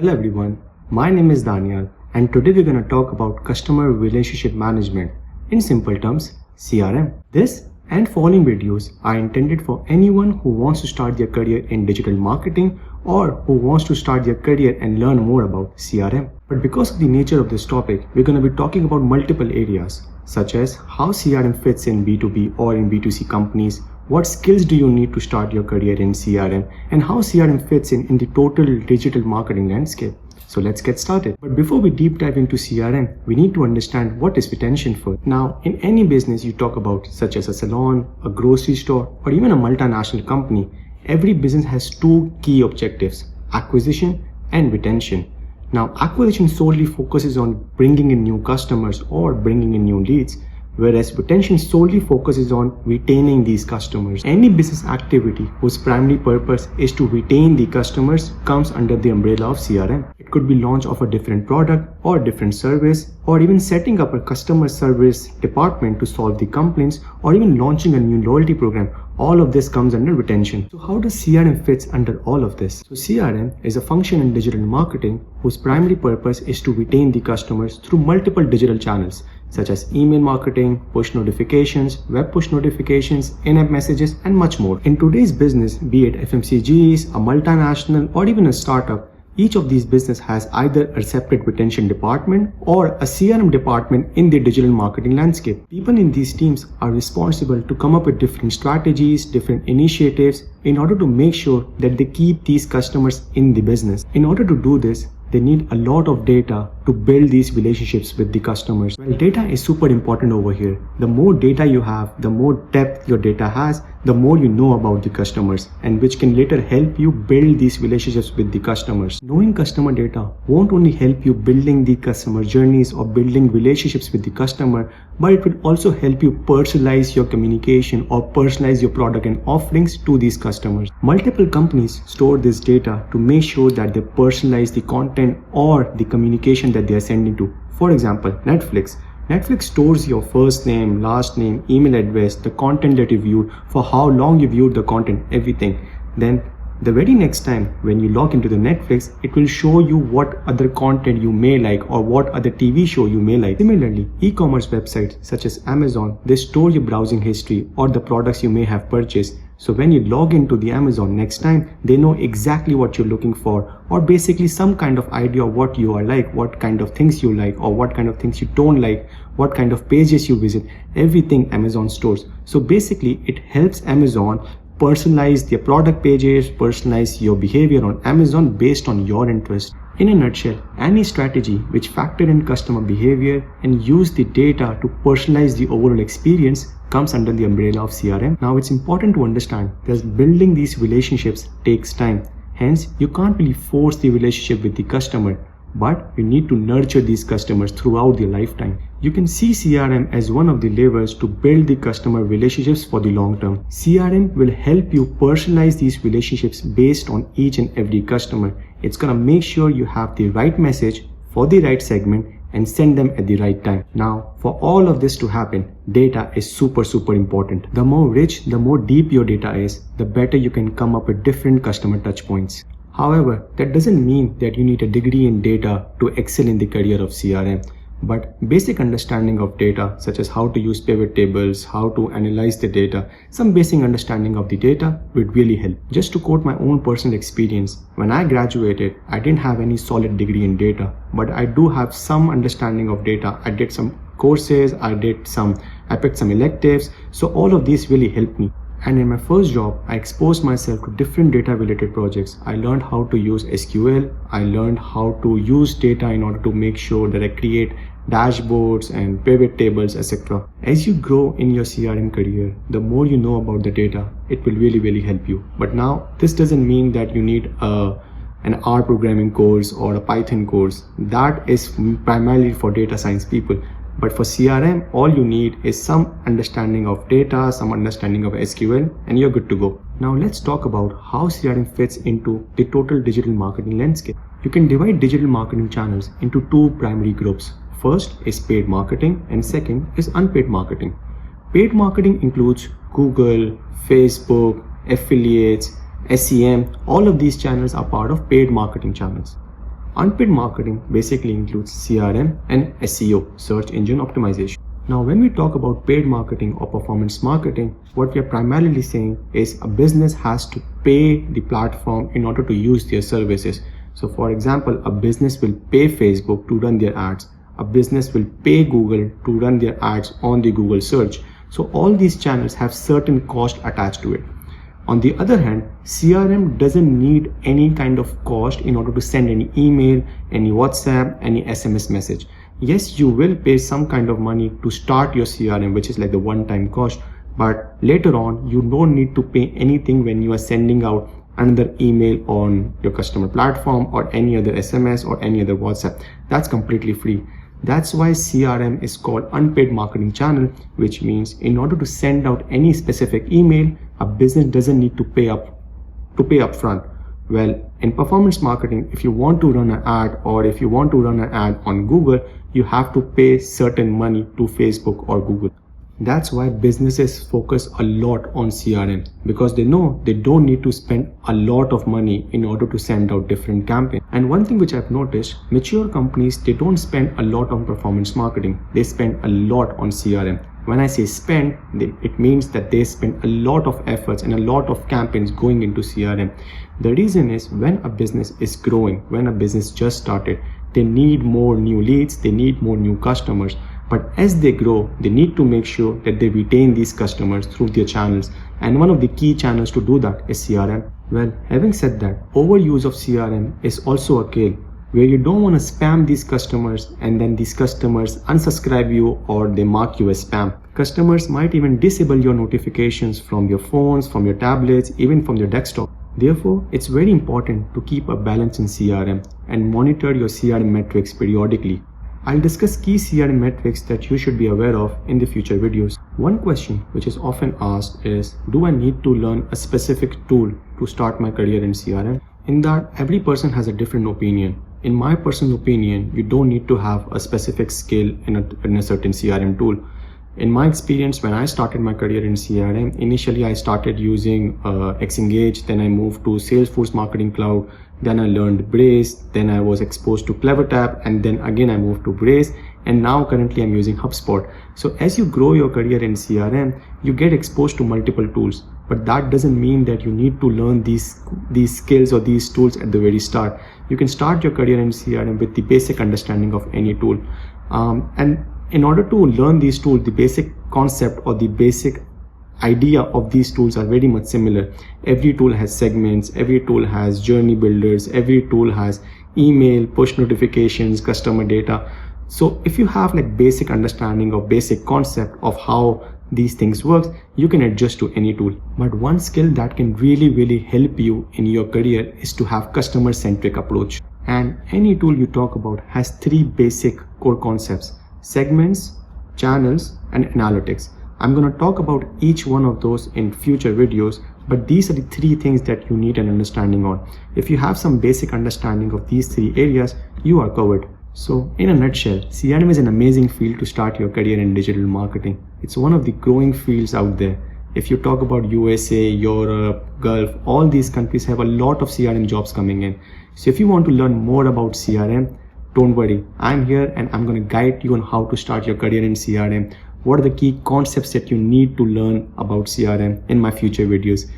Hello everyone, my name is Daniel and today we're going to talk about customer relationship management, in simple terms, CRM. This and following videos are intended for anyone who wants to start their career in digital marketing or who wants to start their career and learn more about CRM. But because of the nature of this topic, we're going to be talking about multiple areas such as how CRM fits in B2B or in B2C companies, what skills do you need to start your career in CRM, and how CRM fits in the total digital marketing landscape. So let's get started. But before we deep dive into CRM, we need to understand what is retention for. Now, in any business you talk about, such as a salon, a grocery store, or even a multinational company, every business has two key objectives: acquisition and retention. Now, acquisition solely focuses on bringing in new customers or bringing in new leads, whereas retention solely focuses on retaining these customers. Any business activity whose primary purpose is to retain the customers comes under the umbrella of CRM. It could be launch of a different product or different service, or even setting up a customer service department to solve the complaints, or even launching a new loyalty program. All of this comes under retention. So how does CRM fits under all of this? So CRM is a function in digital marketing whose primary purpose is to retain the customers through multiple digital channels such as email marketing, push notifications, web push notifications, in-app messages, and much more. In today's business, be it FMCGs, a multinational, or even a startup, each of these businesses has either a separate retention department or a CRM department in the digital marketing landscape. People in these teams are responsible to come up with different strategies, different initiatives in order to make sure that they keep these customers in the business. In order to do this, they need a lot of data to build these relationships with the customers. Well, data is super important over here. The more data you have, the more depth your data has, the more you know about the customers, and which can later help you build these relationships with the customers. Knowing customer data won't only help you building the customer journeys or building relationships with the customer, but it will also help you personalize your communication or personalize your product and offerings to these customers. Multiple companies store this data to make sure that they personalize the content or the communication that they are sending to. For example, Netflix stores your first name, last name, email address, the content that you viewed, for how long you viewed the content, everything. Then the very next time when you log into the Netflix, it will show you what other content you may like or what other TV show you may like. Similarly, e-commerce websites such as Amazon, they store your browsing history or the products you may have purchased. So when you log into the Amazon next time, they know exactly what you're looking for, or basically some kind of idea of what you are like, what kind of things you like, or what kind of things you don't like, what kind of pages you visit. Everything Amazon stores. So basically it helps Amazon personalize their product pages, personalize your behavior on Amazon based on your interest. In a nutshell, any strategy which factor in customer behavior and use the data to personalize the overall experience comes under the umbrella of CRM. Now it's important to understand that building these relationships takes time. Hence, you can't really force the relationship with the customer, but you need to nurture these customers throughout their lifetime. You can see CRM as one of the levers to build the customer relationships for the long term. CRM will help you personalize these relationships based on each and every customer. It's gonna make sure you have the right message for the right segment and send them at the right time. Now, for all of this to happen, data is super important. The more rich, the more deep your data is, the better you can come up with different customer touch points. However, that doesn't mean that you need a degree in data to excel in the career of CRM. But basic understanding of data, such as how to use pivot tables, how to analyze the data, some basic understanding of the data would really help. Just to quote my own personal experience, when I graduated, I didn't have any solid degree in data, but I do have some understanding of data. I did some courses, I picked some electives, so all of these really helped me. And in my first job, I exposed myself to different data related projects. I learned how to use SQL. I learned how to use data in order to make sure that I create dashboards and pivot tables, etc. As you grow in your CRM career, the more you know about the data, it will really help you. But now, this doesn't mean that you need an R programming course or a Python course. That is primarily for data science people. But for CRM, all you need is some understanding of data, some understanding of SQL, and you're good to go. Now let's talk about how CRM fits into the total digital marketing landscape. You can divide digital marketing channels into two primary groups. First is paid marketing and second is unpaid marketing. Paid marketing includes Google, Facebook, affiliates, SEM. All of these channels are part of paid marketing channels. Unpaid marketing basically includes CRM and SEO, search engine optimization. Now, when we talk about paid marketing or performance marketing, what we are primarily saying is a business has to pay the platform in order to use their services. So for example, a business will pay Facebook to run their ads. A business will pay Google to run their ads on the Google search. So all these channels have certain cost attached to it. On the other hand, CRM doesn't need any kind of cost in order to send any email, any WhatsApp, any SMS message. Yes, you will pay some kind of money to start your CRM, which is like the one-time cost, but later on, you don't need to pay anything when you are sending out another email on your customer platform or any other SMS or any other WhatsApp. That's completely free. That's why CRM is called unpaid marketing channel, which means in order to send out any specific email, a business doesn't need to pay upfront. Well, in performance marketing, if you want to run an ad or if you want to run an ad on Google, you have to pay certain money to Facebook or Google. That's why businesses focus a lot on CRM, because they know they don't need to spend a lot of money in order to send out different campaigns. And one thing which I've noticed, mature companies, they don't spend a lot on performance marketing. They spend a lot on CRM. When I say spend, it means that they spend a lot of efforts and a lot of campaigns going into CRM. The reason is when a business is growing, when a business just started, they need more new leads, they need more new customers. But as they grow, they need to make sure that they retain these customers through their channels. And one of the key channels to do that is CRM. Well, having said that, overuse of CRM is also a kill, where you don't want to spam these customers and then these customers unsubscribe you or they mark you as spam. Customers might even disable your notifications from your phones, from your tablets, even from your desktop. Therefore, it's very important to keep a balance in CRM and monitor your CRM metrics periodically. I'll discuss key CRM metrics that you should be aware of in the future videos. One question which is often asked is, do I need to learn a specific tool to start my career in CRM? In that, every person has a different opinion. In my personal opinion, you don't need to have a specific skill in a certain CRM tool. In my experience, when I started my career in CRM, initially I started using Xengage, then I moved to Salesforce Marketing Cloud, then I learned Braze, then I was exposed to CleverTap, and then again I moved to Braze, and now currently I'm using HubSpot. So as you grow your career in CRM, you get exposed to multiple tools, but that doesn't mean that you need to learn these skills or these tools at the very start. You can start your career in CRM with the basic understanding of any tool. And in order to learn these tools, the basic concept or the basic idea of these tools are very much similar. Every tool has segments, every tool has journey builders, every tool has email, push notifications, customer data. So if you have like basic understanding of basic concept of how these things work, you can adjust to any tool. But one skill that can really help you in your career is to have customer centric approach. And any tool you talk about has three basic core concepts: segments, channels, and analytics. I'm going to talk about each one of those in future videos, but these are the three things that you need an understanding on. If you have some basic understanding of these three areas, you are covered. So in a nutshell, CRM is an amazing field to start your career in digital marketing. It's one of the growing fields out there. If you talk about USA, Europe, Gulf, all these countries have a lot of CRM jobs coming in. So if you want to learn more about CRM, don't worry, I'm here and I'm going to guide you on how to start your career in CRM. What are the key concepts that you need to learn about CRM in my future videos.